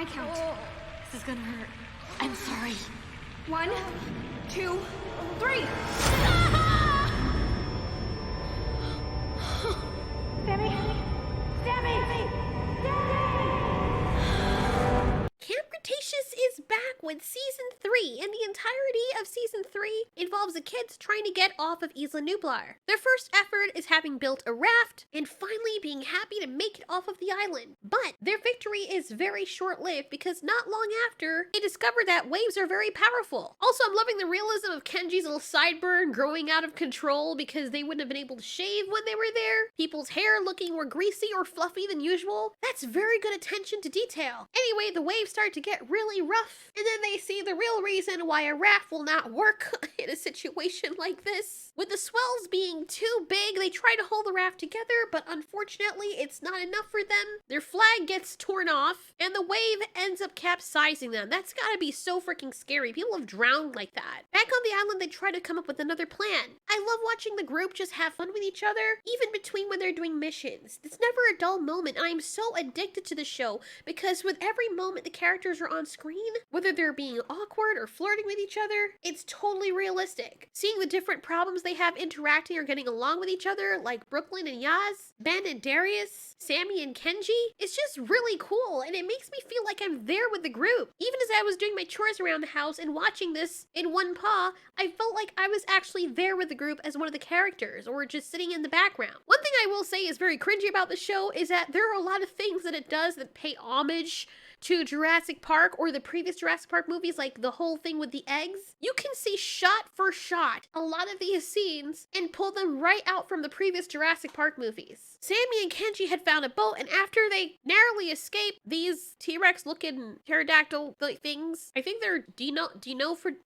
my count. This is gonna hurt. I'm sorry. 1, 2, 3. Sammy! Sammy! Camp Cretaceous is back with Season 3, and the entirety of Season 3 involves the kids trying to get off of Isla Nublar. Their first effort is having built a raft and finally being happy to make it off of the island. But their victory is very short-lived because not long after, they discover that waves are very powerful. Also, I'm loving the realism of Kenji's little sideburn growing out of control because they wouldn't have been able to shave when they were there. People's hair looking more greasy or fluffy than usual. That's very good attention to detail. Anyway, the waves start to get really rough, and then they see the real reason why a raft will not work in a situation like this. With the swells being too big, they try to hold the raft together, but unfortunately, it's not enough for them. Their flag gets torn off, and the wave ends up capsizing them. That's gotta be so freaking scary. People have drowned like that. Back on the island, they try to come up with another plan. I love watching the group just have fun with each other, even between when they're doing missions. It's never a dull moment, and I'm so addicted to the show because with every moment the characters are on screen, whether they're being awkward or flirting with each other, it's totally realistic. Seeing the different problems they have interacting or getting along with each other, like Brooklyn and Yaz, Ben and Darius, Sammy and Kenji, it's just really cool, and it makes me feel like I'm there with the group. Even as I was doing my chores around the house and watching this in one paw, I felt like I was actually there with the group as one of the characters, or just sitting in the background. One thing I will say is very cringy about the show is that there are a lot of things that it does that pay homage to Jurassic Park or the previous Jurassic Park movies, like the whole thing with the eggs. You can see shot for shot a lot of these scenes and pull them right out from the previous Jurassic Park movies. Sammy and Kenji had found a boat, and after they narrowly escaped these T-Rex looking pterodactyl things, I think they're Dimorphodons?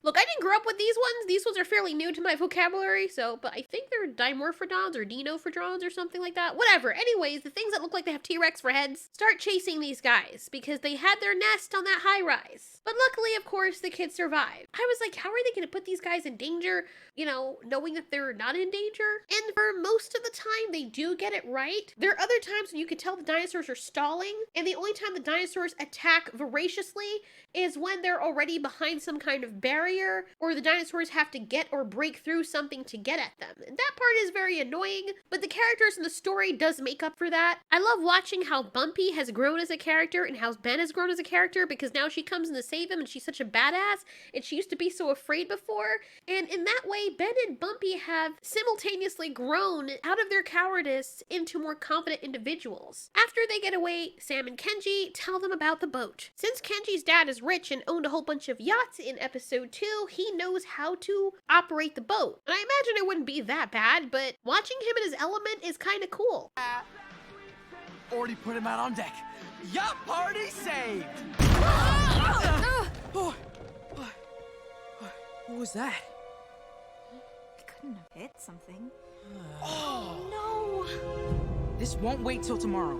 Look, I didn't grow up with these ones. These ones are fairly new to my vocabulary, but I think they're Dimorphodons or Dinophodons or something like that. Whatever. Anyways, the things that look like they have T-Rex for heads start chasing these guys because they had their nest on that high rise. But luckily, of course, the kids survived. I was like, how are they going to put these guys in danger, knowing that they're not in danger? And for most of the time, they do get it right. There are other times when you can tell the dinosaurs are stalling, and the only time the dinosaurs attack voraciously is when they're already behind some kind of barrier, or the dinosaurs have to get or break through something to get at them. And that part is very annoying, but the characters in the story does make up for that. I love watching how Bumpy has grown as a character and how Ben has grown as a character, because now she comes in to save him and she's such a badass, and she used to be so afraid before. And in that way, Ben and Bumpy have simultaneously grown out of their cowardice into more confident individuals. After they get away, Sam and Kenji tell them about the boat. Since Kenji's dad is rich and owned a whole bunch of yachts in episode 2, he knows how to operate the boat. And I imagine it wouldn't be that bad, but watching him in his element is kind of cool. Already put him out on deck. Yacht party saved! What was that? I couldn't have hit something. Oh No! This won't wait till tomorrow.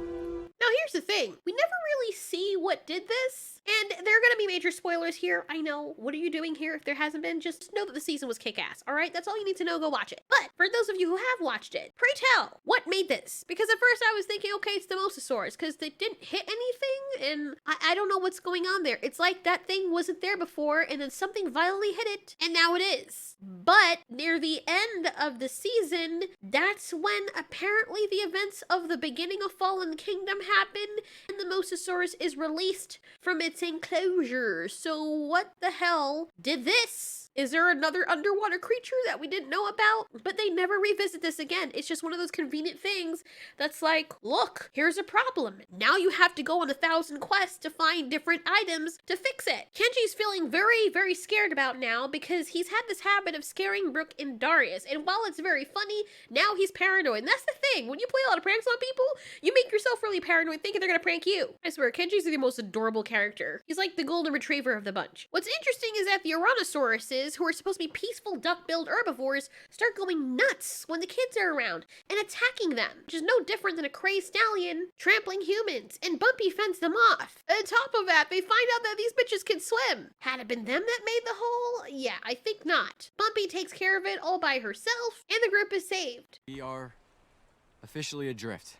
Now here's the thing, we never really see what did this, and there are gonna be major spoilers here. I know, what are you doing here if there hasn't been? Just know that the season was kick-ass, alright? That's all you need to know, go watch it. But for those of you who have watched it, pray tell, what made this? Because at first I was thinking, okay, it's the mosasaurs, because they didn't hit anything, and I don't know what's going on there. It's like that thing wasn't there before, and then something violently hit it, and now it is. But near the end of the season, that's when apparently the events of the beginning of Fallen Kingdom happen, and the mosasaurus is released from its enclosure. So what the hell did this? Is there another underwater creature that we didn't know about? But they never revisit this again. It's just one of those convenient things that's like, look, here's a problem. Now you have to go on 1,000 quests to find different items to fix it. Kenji's feeling very, very scared about now because he's had this habit of scaring Brooke and Darius. And while it's very funny, now he's paranoid. And that's the thing. When you play a lot of pranks on people, you make yourself really paranoid thinking they're gonna prank you. I swear, Kenji's the most adorable character. He's like the golden retriever of the bunch. What's interesting is that the Ouranosaurus, who are supposed to be peaceful duck-billed herbivores, start going nuts when the kids are around and attacking them, which is no different than a crazed stallion trampling humans, and Bumpy fends them off. On top of that, they find out that these bitches can swim. Had it been them that made the hole? Yeah, I think not. Bumpy takes care of it all by herself, and the group is saved. We are officially adrift.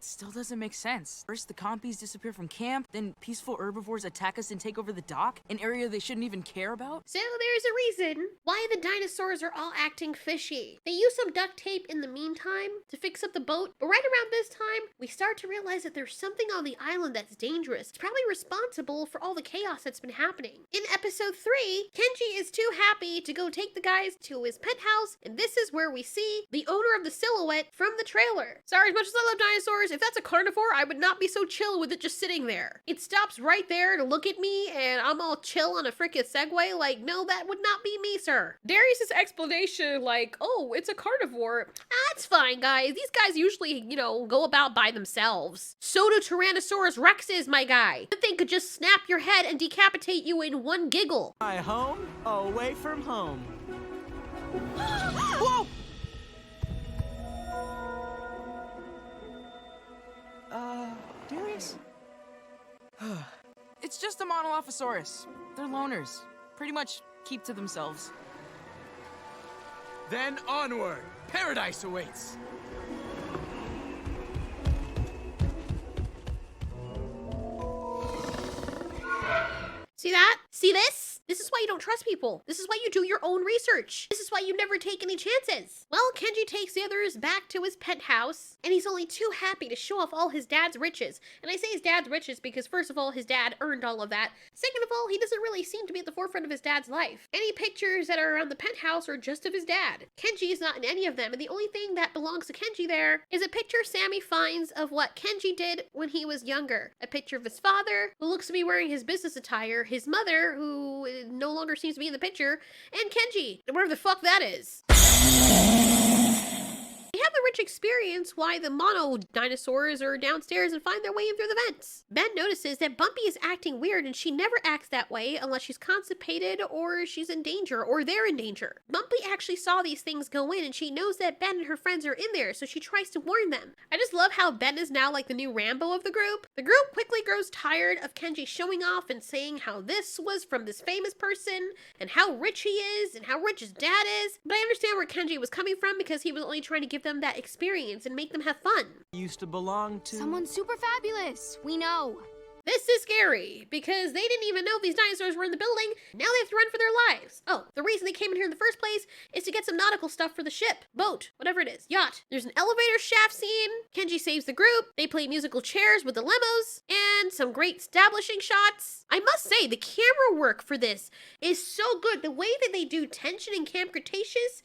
Still doesn't make sense. First, the Compies disappear from camp, then peaceful herbivores attack us and take over the dock, an area they shouldn't even care about. So there's a reason why the dinosaurs are all acting fishy. They use some duct tape in the meantime to fix up the boat, but right around this time, we start to realize that there's something on the island that's dangerous. It's probably responsible for all the chaos that's been happening. In episode 3, Kenji is too happy to go take the guys to his penthouse, and this is where we see the owner of the silhouette from the trailer. Sorry, as much as I love dinosaurs, if that's a carnivore, I would not be so chill with it just sitting there. It stops right there to look at me, and I'm all chill on a freaking Segway, like, no, that would not be me, sir. Darius's explanation, like, oh, it's a carnivore. That's fine, guys. These guys usually, go about by themselves. So do Tyrannosaurus Rexes, my guy. The thing could just snap your head and decapitate you in one giggle. My home, away from home. Whoa! Darius? It's just a Monolophosaurus. They're loners. Pretty much keep to themselves. Then onward. Paradise awaits. See that? See this? This is why you don't trust people. This is why you do your own research. This is why you never take any chances. Well, Kenji takes the others back to his penthouse, and he's only too happy to show off all his dad's riches. And I say his dad's riches because, first of all, his dad earned all of that. Second of all, he doesn't really seem to be at the forefront of his dad's life. Any pictures that are around the penthouse are just of his dad. Kenji is not in any of them, and the only thing that belongs to Kenji there is a picture Sammy finds of what Kenji did when he was younger. A picture of his father, who looks to be wearing his business attire, his mother, who no longer seems to be in the picture, and Kenji, whatever the fuck that is. We have the rich experience why the mono dinosaurs are downstairs and find their way in through the vents. Ben notices that Bumpy is acting weird, and she never acts that way unless she's constipated or she's in danger or they're in danger. Bumpy actually saw these things go in, and she knows that Ben and her friends are in there, so she tries to warn them. I just love how Ben is now like the new Rambo of the group. The group quickly grows tired of Kenji showing off and saying how this was from this famous person and how rich he is and how rich his dad is. But I understand where Kenji was coming from because he was only trying to give them that experience and make them have fun. Used to belong to... Someone super fabulous. We know. This is scary because they didn't even know these dinosaurs were in the building. Now they have to run for their lives. Oh, the reason they came in here in the first place is to get some nautical stuff for the ship, boat, whatever it is, yacht. There's an elevator shaft scene. Kenji saves the group. They play musical chairs with the limos and some great establishing shots. I must say, the camera work for this is so good. The way that they do tension in Camp Cretaceous,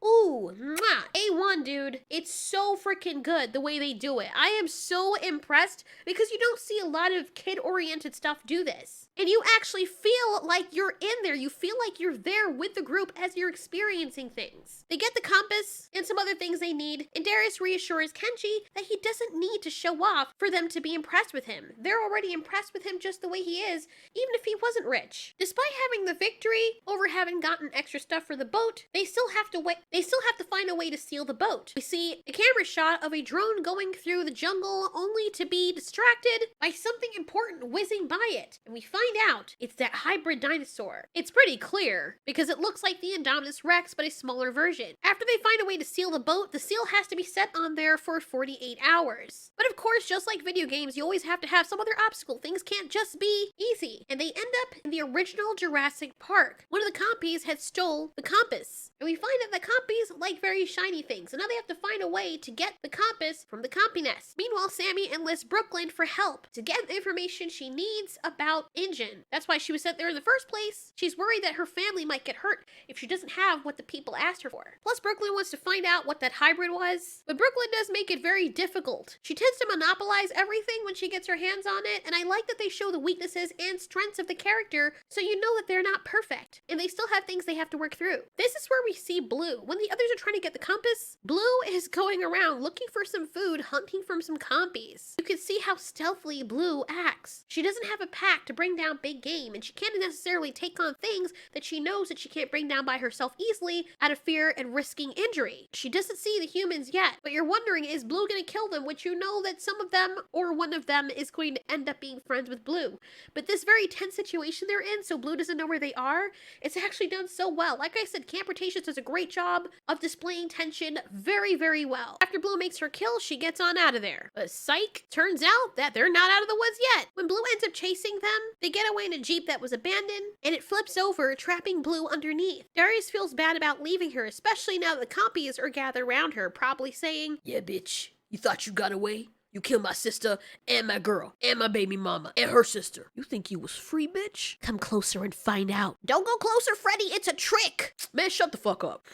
ooh, mwah, A1, dude. It's so freaking good the way they do it. I am so impressed because you don't see a lot of kid-oriented stuff do this. And you actually feel like you're in there. You feel like you're there with the group as you're experiencing things. They get the compass and some other things they need, and Darius reassures Kenji that he doesn't need to show off for them to be impressed with him. They're already impressed with him just the way he is, even if he wasn't rich. Despite having the victory over having gotten extra stuff for the boat, they still have to wait. They still have to find a way to seal the boat. We see a camera shot of a drone going through the jungle only to be distracted by something important whizzing by it. And we find out it's that hybrid dinosaur. It's pretty clear because it looks like the Indominus Rex, but a smaller version. After they find a way to seal the boat, the seal has to be set on there for 48 hours. But of course, just like video games, you always have to have some other obstacle. Things can't just be easy. And they end up in the original Jurassic Park. One of the Compies had stole the compass. And we find that the Compies like very shiny things, and now they have to find a way to get the compass from the Compy nest. Meanwhile, Sammy enlists Brooklyn for help to get the information she needs about Engine. That's why she was sent there in the first place. She's worried that her family might get hurt if she doesn't have what the people asked her for. Plus, Brooklyn wants to find out what that hybrid was, but Brooklyn does make it very difficult. She tends to monopolize everything when she gets her hands on it, and I like that they show the weaknesses and strengths of the character so you know that they're not perfect, and they still have things they have to work through. This is where we see Blue. When the others are trying to get the compass, Blue is going around looking for some food, hunting from some Compies. You can see how stealthily Blue acts. She doesn't have a pack to bring down big game, and she can't necessarily take on things that she knows that she can't bring down by herself easily out of fear and risking injury. She doesn't see the humans yet, but you're wondering, is Blue gonna kill them? Which you know that some of them or one of them is going to end up being friends with Blue. But this very tense situation they're in, so Blue doesn't know where they are, it's actually done so well. Like I said, Camp Cretaceous does a great job job of displaying tension very, very well. After Blue makes her kill, she gets on out of there. But psych, turns out that they're not out of the woods yet. When Blue ends up chasing them, they get away in a Jeep that was abandoned, and it flips over, trapping Blue underneath. Darius feels bad about leaving her, especially now that the Compies are gathered around her, probably saying, "Yeah, bitch, you thought you got away? You killed my sister and my girl and my baby mama and her sister. You think you was free, bitch? Come closer and find out." "Don't go closer, Freddy. It's a trick." "Man, shut the fuck up."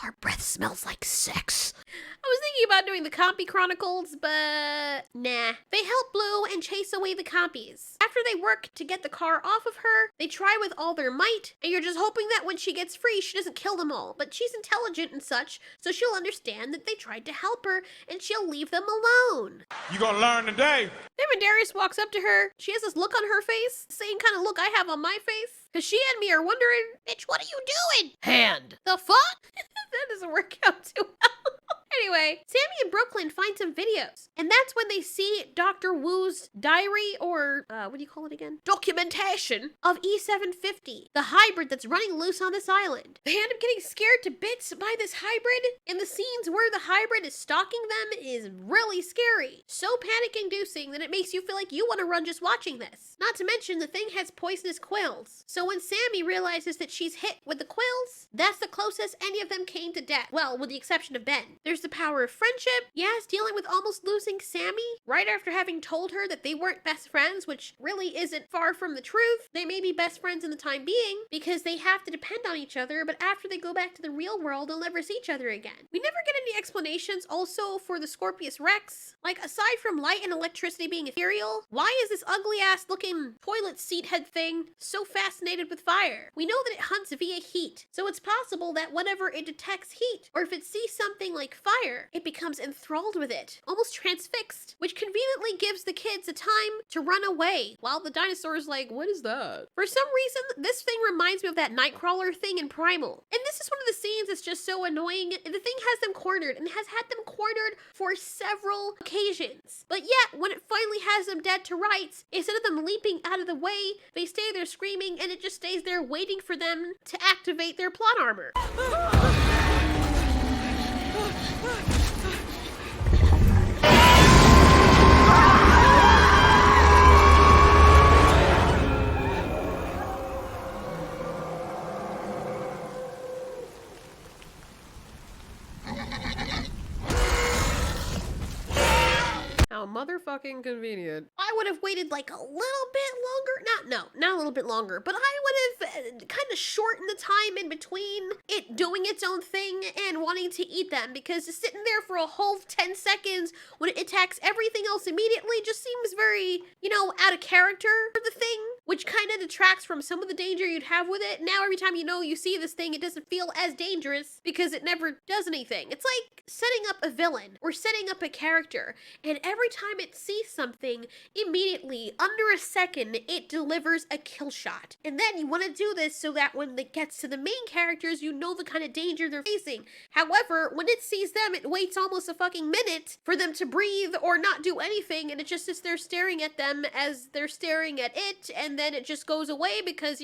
"Her breath smells like sex." I was thinking about doing the Compy Chronicles, but nah. They help Blue and chase away the Compies. After they work to get the car off of her, they try with all their might, and you're just hoping that when she gets free, she doesn't kill them all. But she's intelligent and such, so she'll understand that they tried to help her, and she'll leave them alone. You gonna learn today. Then when Darius walks up to her, she has this look on her face, same kind of look I have on my face. Because she and me are wondering, "Bitch, what are you doing?" "Hand." "The fuck?" That doesn't work out too well. Anyway, Sammy and Brooklyn find some videos, and that's when they see Dr. Wu's diary, or, what do you call it again? Documentation of E750, the hybrid that's running loose on this island. They end up getting scared to bits by this hybrid, and the scenes where the hybrid is stalking them is really scary. So panic-inducing that it makes you feel like you want to run just watching this. Not to mention, the thing has poisonous quills. So when Sammy realizes that she's hit with the quills, that's the closest any of them came to death. Well, with the exception of Ben. There's the power of friendship. Yes, dealing with almost losing Sammy right after having told her that they weren't best friends, which really isn't far from the truth. They may be best friends in the time being because they have to depend on each other, but after they go back to the real world, they'll never see each other again. We never get any explanations also for the Scorpius Rex. Like, aside from light and electricity being ethereal, why is this ugly ass looking toilet seat head thing so fascinated with fire? We know that it hunts via heat, so it's possible that whenever it detects heat, or if it sees something like fire, it becomes enthralled with it, almost transfixed, which conveniently gives the kids a time to run away, while the dinosaur's like, "What is that?" For some reason, this thing reminds me of that Nightcrawler thing in Primal. And this is one of the scenes that's just so annoying. The thing has them cornered, and has had them cornered for several occasions. But yet, when it finally has them dead to rights, instead of them leaping out of the way, they stay there screaming, and it just stays there waiting for them to activate their plot armor. How motherfucking convenient. I would have waited like a little bit longer. Not a little bit longer, but I would have kind of shortened the time in between it doing its own thing and wanting to eat them, because just sitting there for a whole 10 seconds when it attacks everything else immediately just seems very, out of character for the thing, which kind of detracts from some of the danger you'd have with it. Now every time you see this thing, it doesn't feel as dangerous because it never does anything. It's like setting up a villain or setting up a character, and every time it sees something, immediately, under a second, it delivers a kill shot. And then you want to do this so that when it gets to the main characters, you know the kind of danger they're facing. However, when it sees them, it waits almost a fucking minute for them to breathe or not do anything, and it just sits there staring at them as they're staring at it, and then it just goes away because,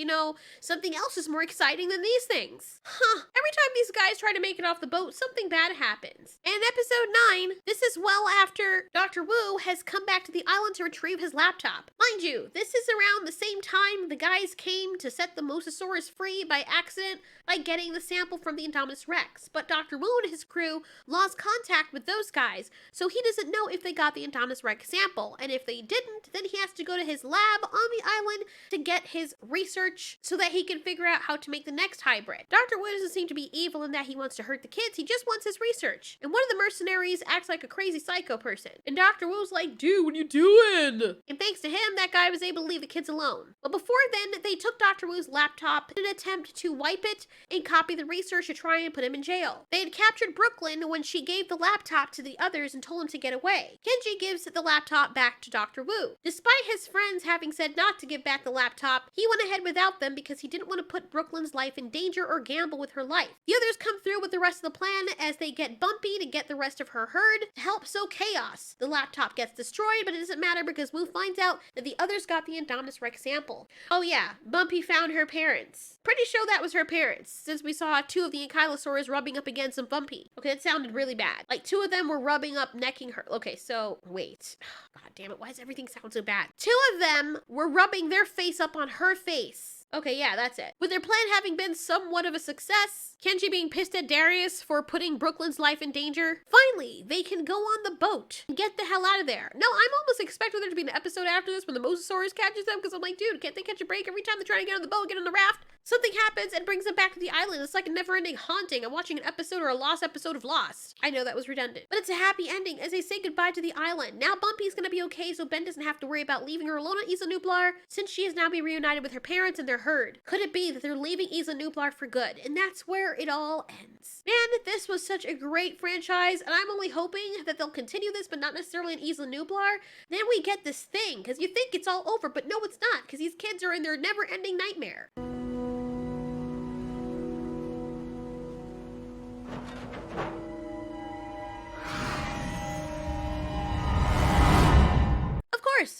something else is more exciting than these things. Every time these guys try to make it off the boat, something bad happens. And in episode 9, this is well after Dr. Wu has come back to the island to retrieve his laptop. Mind you, this is around the same time the guys came to set the Mosasaurus free by accident by getting the sample from the Indominus Rex. But Dr. Wu and his crew lost contact with those guys, so he doesn't know if they got the Indominus Rex sample. And if they didn't, then he has to go to his lab on the island to get his research so that he can figure out how to make the next hybrid. Dr. Wu doesn't seem to be evil in that he wants to hurt the kids, he just wants his research. And one of the mercenaries acts like a crazy psycho person. And Dr. Wu's like, "Dude, what are you doing?" And thanks to him, that guy was able to leave the kids alone. But before then, they took Dr. Wu's laptop in an attempt to wipe it and copy the research to try and put him in jail. They had captured Brooklyn when she gave the laptop to the others and told him to get away. Kenji gives the laptop back to Dr. Wu. Despite his friends having said not to give back the laptop, he went ahead without them because he didn't want to put Brooklyn's life in danger or gamble with her life. The others come through with the rest of the plan as they get Bumpy to get the rest of her herd to help sow chaos. The laptop gets destroyed, but it doesn't matter because Wu finds out that the others got the Indominus Rex sample. Oh yeah, Bumpy found her parents. Pretty sure that was her parents, since we saw 2 of the ankylosaurs rubbing up against some Bumpy. Okay, that sounded really bad. Like 2 of them were rubbing up, necking her. Okay, so wait. God damn it, why does everything sound so bad? 2 of them were rubbing their face up on her face. Okay, yeah, that's it. With their plan having been somewhat of a success, Kenji being pissed at Darius for putting Brooklyn's life in danger, finally, they can go on the boat and get the hell out of there. No, I'm almost expecting there to be an episode after this when the Mosasaurus catches them, because I'm like, dude, can't they catch a break every time they're trying to get on the boat, get on the raft? Something happens and brings them back to the island. It's like a never-ending haunting. I'm watching an episode or a lost episode of Lost. I know that was redundant, but it's a happy ending as they say goodbye to the island. Now Bumpy's gonna be okay, so Ben doesn't have to worry about leaving her alone on Isla Nublar, since she has now been reunited with her parents and their herd. Could it be that they're leaving Isla Nublar for good? And that's where it all ends. Man, this was such a great franchise, and I'm only hoping that they'll continue this, but not necessarily in Isla Nublar. Then we get this thing, because you think it's all over, but no, it's not, because these kids are in their never-ending nightmare.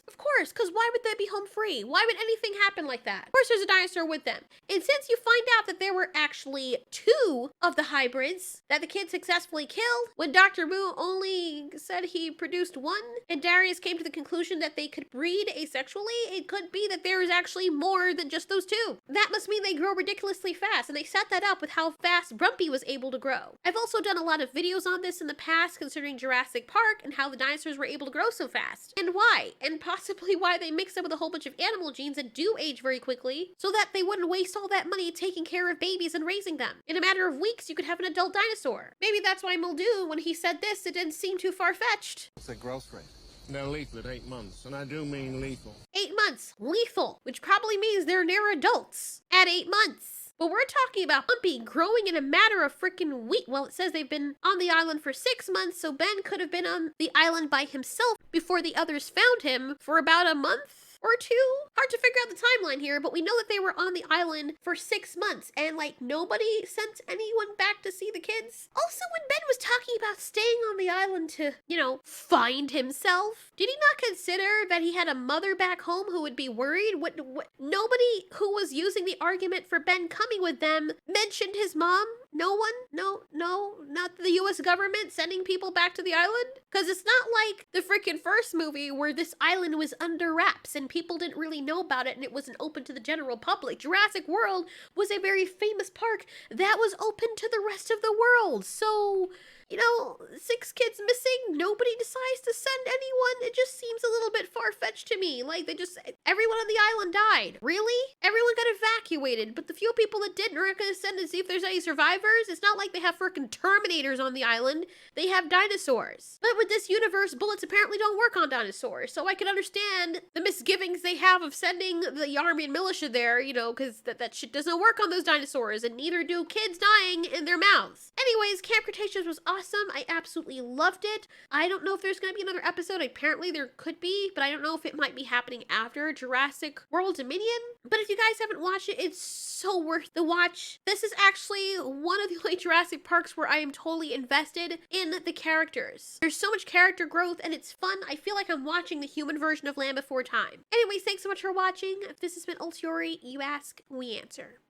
Of course, because why would they be home free? Why would anything happen like that? Of course there's a dinosaur with them. And since you find out that there were actually 2 of the hybrids that the kids successfully killed, when Dr. Wu only said he produced 1, and Darius came to the conclusion that they could breed asexually, it could be that there is actually more than just those 2. That must mean they grow ridiculously fast, and they set that up with how fast Bumpy was able to grow. I've also done a lot of videos on this in the past considering Jurassic Park and how the dinosaurs were able to grow so fast. And why? And possibly why they mixed up with a whole bunch of animal genes that do age very quickly, so that they wouldn't waste all that money taking care of babies and raising them. In a matter of weeks, you could have an adult dinosaur. Maybe that's why Muldoon, when he said this, it didn't seem too far-fetched. What's their growth rate? They're lethal at 8 months, and I do mean lethal. 8 months. Lethal. Which probably means they're near adults at 8 months. But we're talking about Bumpy growing in a matter of freaking weeks. Well, it says they've been on the island for 6 months, so Ben could have been on the island by himself before the others found him for about a month or 2. Hard to figure out the timeline here, but we know that they were on the island for 6 months, and like nobody sent anyone back to see the kids. Also, when Ben was talking about staying on the island to, you know, find himself, did he not consider that he had a mother back home who would be worried? What nobody who was using the argument for Ben coming with them mentioned his mom? No one? No, not the US government sending people back to the island? Because it's not like the freaking first movie where this island was under wraps and people didn't really know about it and it wasn't open to the general public. Jurassic World was a very famous park that was open to the rest of the world. So, you know, 6 kids missing, nobody decides to send anyone. It just seems a little bit far-fetched to me. Like, everyone on the island died. Really? Everyone got evacuated, but the few people that didn't are going to send and see if there's any survivors. It's not like they have freaking Terminators on the island. They have dinosaurs. But with this universe, bullets apparently don't work on dinosaurs, so I can understand the misgivings they have of sending the army and militia there, you know, because that shit doesn't work on those dinosaurs, and neither do kids dying in their mouths. Anyways, Camp Cretaceous was awesome. I absolutely loved it. I don't know if there's going to be another episode. Apparently there could be, but I don't know if it might be happening after Jurassic World Dominion. But if you guys haven't watched it, it's so worth the watch. This is actually one of the only Jurassic Parks where I am totally invested in the characters. There's so much character growth and it's fun. I feel like I'm watching the human version of Land Before Time. Anyways, thanks so much for watching. If this has been Ultiori, you ask, we answer.